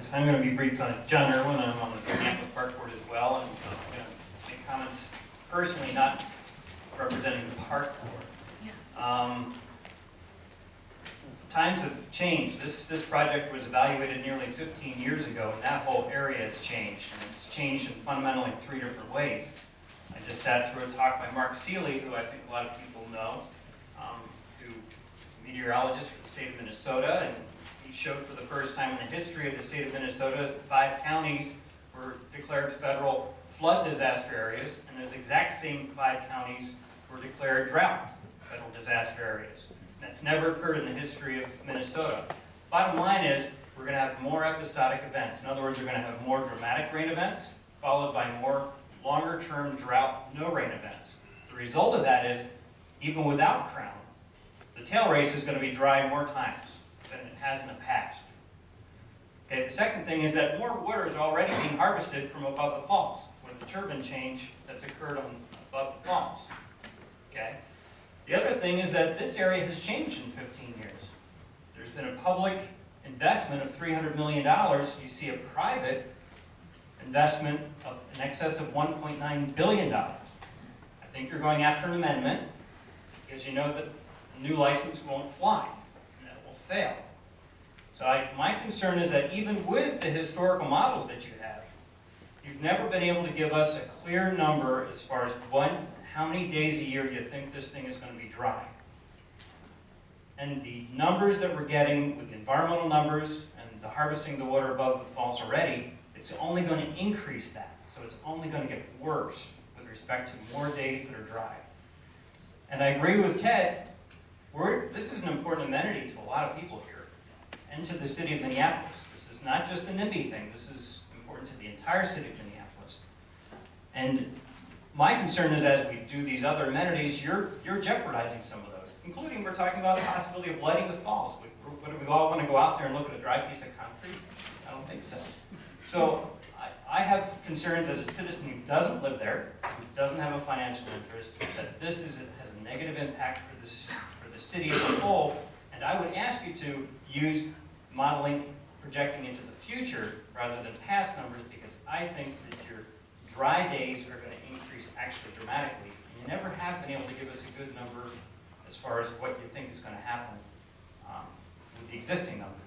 comments. I'm going to be brief on it. John Erwin, I'm on the Minneapolis Park Board as well, and so I'm going to make comments personally, not representing the Park Board. Times have changed. This project was evaluated nearly 15 years ago, and that whole area has changed, and it's changed in fundamentally 3 different ways. I just sat through a talk by Mark Seeley, who I think a lot of people know, who is a meteorologist for the state of Minnesota, and he showed for the first time in the history of the state of Minnesota, 5 counties were declared federal flood disaster areas, and those exact same 5 counties were declared drought federal disaster areas. That's never occurred in the history of Minnesota. Bottom line is, we're going to have more episodic events. In other words, we're going to have more dramatic rain events, followed by more longer-term drought, no-rain events. The result of that is, even without Crown, the tail race is going to be dry more times than it has in the past. Okay, the second thing is that more water is already being harvested from above the falls, with the turbine change that's occurred above the falls. Okay? The other thing is that this area has changed in 15 years. There's been a public investment of $300 million. You see a private investment of in excess of $1.9 billion. I think you're going after an amendment because you know that a new license won't fly and that will fail. So my concern is that even with the historical models that you have, you've never been able to give us a clear number as far as how many days a year do you think this thing is going to be dry? And the numbers that we're getting with the environmental numbers and the harvesting the water above the falls already, it's only going to increase that. So it's only going to get worse with respect to more days that are dry. And I agree with Ted, this is an important amenity to a lot of people here and to the city of Minneapolis. This is not just a NIMBY thing. This is important to the entire city of Minneapolis. And my concern is as we do these other amenities, you're jeopardizing some of those, including we're talking about the possibility of lighting the falls. Would we all want to go out there and look at a dry piece of concrete? I don't think so. So I have concerns as a citizen who doesn't live there, who doesn't have a financial interest, that this has a negative impact for the city as a whole. And I would ask you to use modeling, projecting into the future rather than past numbers, because I think that your dry days are going to increase actually dramatically. And you never have been able to give us a good number as far as what you think is going to happen with the existing numbers.